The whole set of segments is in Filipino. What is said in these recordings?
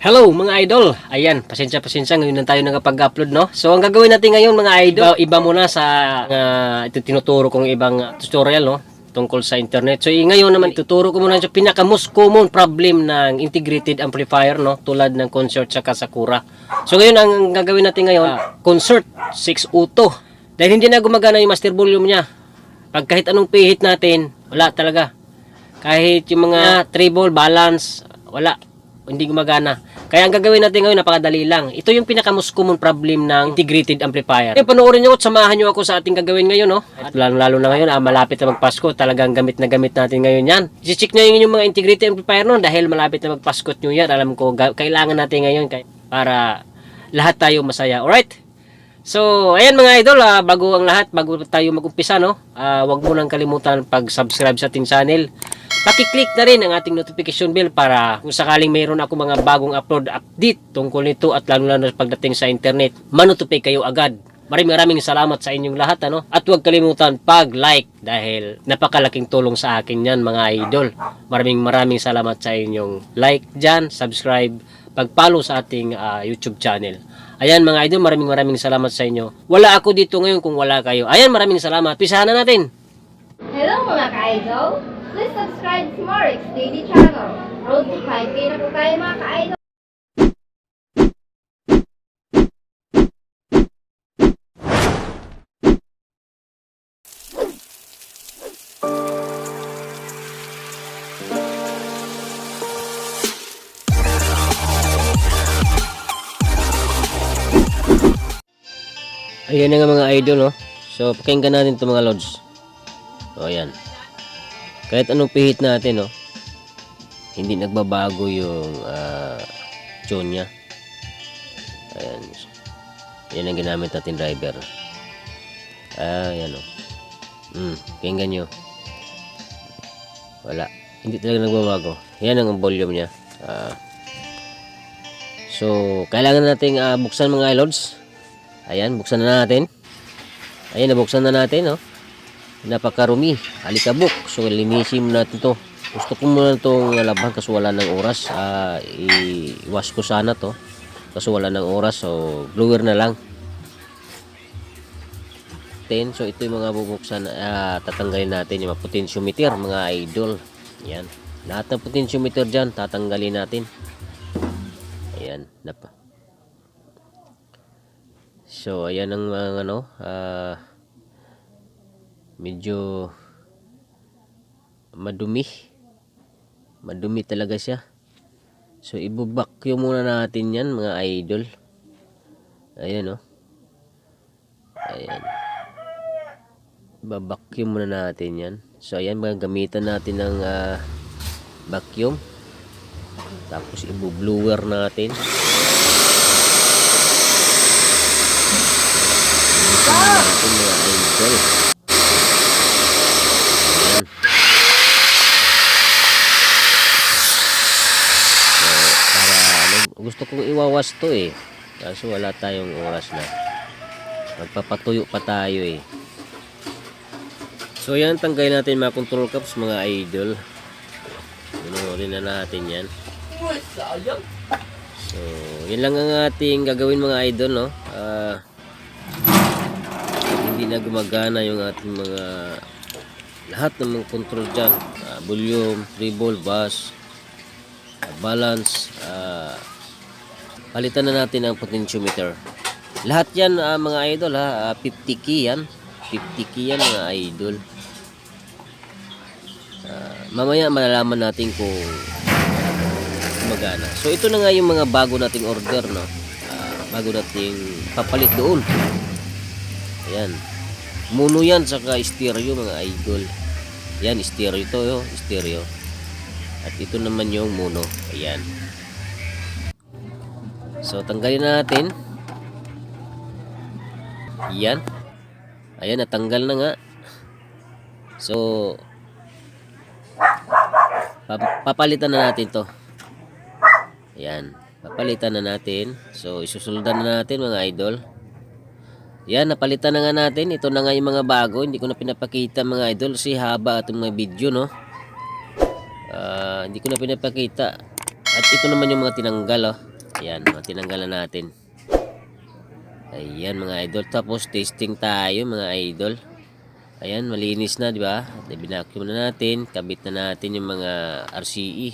Hello mga idol! Ayan, pasensya ngayon na tayo nakapag-upload, no? So ang gagawin natin ngayon mga idol, iba muna sa ito tinuturo kong ibang tutorial, no? Tungkol sa internet. So ngayon naman ituturo ko muna sa pinaka most common problem ng integrated amplifier, no? Tulad ng Concert sa Sakura. So ngayon ang gagawin natin ngayon, Concert 602. Dahil hindi na gumagana yung master volume niya. Pag kahit anong pihit natin, wala talaga. Kahit yung mga treble, balance, wala. Hindi gumagana. Kaya ang gagawin natin ngayon, napakadali lang. Ito yung pinaka-most common problem ng integrated amplifier. Kaya panoorin nyo at samahan nyo ako sa ating gagawin ngayon, no? At lalo na ngayon, malapit na magpasko. Talagang gamit na gamit natin ngayon yan. I-check nyo yung mga integrated amplifier nun dahil malapit na magpasko nyo yan. Alam ko, kailangan natin ngayon para lahat tayo masaya. Alright? So, ayan mga idol, bago ang lahat, bago tayo mag-umpisa, no? Huwag mo nang kalimutan pag-subscribe sa ating channel. Paki-click na rin ang ating notification bell para kung sakaling mayroon ako mga bagong update tungkol nito at lalo-lalo pagdating sa internet, manotipay kayo agad. Maraming salamat sa inyong lahat, ano? At huwag kalimutan pag-like dahil napakalaking tulong sa akin yan mga idol. Maraming salamat sa inyong like dyan, subscribe, pag-follow sa ating YouTube channel. Ayan mga idol, maraming salamat sa inyo. Wala ako dito ngayon kung wala kayo. Ayan, maraming salamat. Pisahan na natin. Hello mga ka-idol! Please subscribe to Marix Daily Channel. Road to 5K na po tayo mga ka-idol. Ayan na nga mga idol, no? So, pakinggan natin ito mga lods. O, ayan. Kahit anong pihit natin, no? Hindi nagbabago yung tune niya. Ayan. Yan ang ginamit natin driver. Ayan, no? Pakinggan nyo. Wala. Hindi talaga nagbabago. Yan ang volume niya. So, kailangan nating buksan mga lods. Ayan, buksan na natin. Ayan, nabuksan na natin, no? Napakarumi, alikabok. So, linisin natin to. Gusto ko muna itong laban kasi wala ng oras. I-wash ko sana to kasi wala ng oras. So, blower na lang. So, ito yung mga bubuksan. Tatanggalin natin yung mga potentiometer, mga idol. Ayan. Lahat ng potentiometer dyan, tatanggalin natin. Ayan, napa. So, ayan ang mga medyo madumi talaga siya. So, i-vacuum muna natin yan mga idol. Ayan, no? Ayan. I-vacuum muna natin yan. So, ayan, gamitan natin ng vacuum. Tapos, i-blower natin. Natin mga idol. Ayan. So, para gusto kong iwawas to kaso wala tayong oras na. Magpapatuyo pa tayo So yan, tanggalin natin mga control caps mga idol. Punurin na natin yan. So yan lang ang ating gagawin mga idol, no? Hindi na gumagana yung ating mga lahat ng mga control dyan, volume, treble, bass, balance. Palitan na natin ang potentiometer. Lahat yan mga idol, 50 key yan, 50 key yan mga idol. Mamaya malalaman natin kung gumagana. So ito na nga yung mga bago nating order, no? Bago nating papalit doon. Ayan. Mono yan saka stereo mga idol. Yan, stereo ito, stereo. At ito naman yung mono. Ayan. So, tanggalin natin. Yan. Ayan, natanggal na nga. So, papalitan na natin to. Ayan. Papalitan na natin. So, isusundan na natin mga idol. Yan, napalitan na nga natin. Ito na nga yung mga bago. Hindi ko na pinapakita mga idol kasi haba itong mga video, no? Hindi ko na pinapakita. At ito naman yung mga tinanggal, oh. Ayan, tinanggalan natin. Ayan mga idol. Tapos testing tayo mga idol. Ayan, malinis na, di ba? Binacuum na natin, kabit na natin yung mga RCE.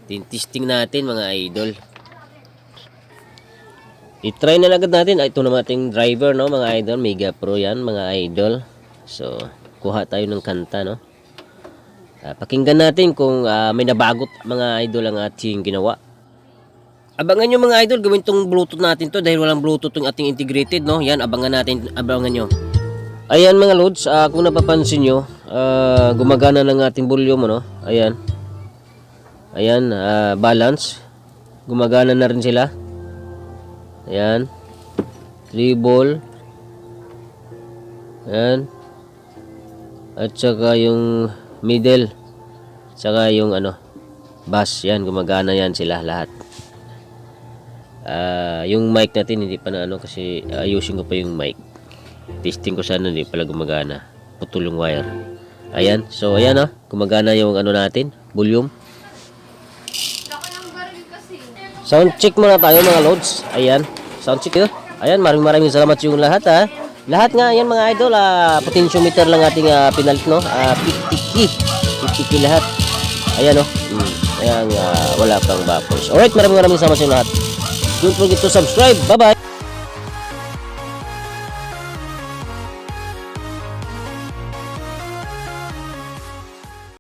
Testing natin mga idol. I-try na agad natin. Ito naman ating driver, no, mga idol. Mega Pro yan, mga idol. So, kuha tayo ng kanta, no. Pakinggan natin kung may nabagot mga idol ang ating ginawa. Abangan nyo mga idol, gawin tong Bluetooth natin to dahil walang Bluetooth tong ating integrated, no. Yan, abangan natin, abangan nyo. Ayan mga loads, kung napapansin nyo, gumagana ng ating volume, no. Ayan. Ayan, balance. Gumagana na rin sila. Ayan. Treble. Ayan. At saka yung middle. Saka yung bass. Yan, gumagana yan sila lahat. Yung mic natin hindi pa na kasi ayusin ko pa yung mic. Testing ko sana, hindi pala gumagana. Putol yung wire. Ayan. So, ayan gumagana yung natin. Volume. Sound check muna tayo mga loads. Ayan. Sound check yun. Ayan. Maraming salamat yung lahat Lahat nga yan mga idol. Potentiometer lang ating pinalit, no. 50 key. 50 key lahat. Ayan Ayan. Wala pang buffers. Alright. Maraming salamat sa inyo lahat. Don't forget to subscribe. Bye bye.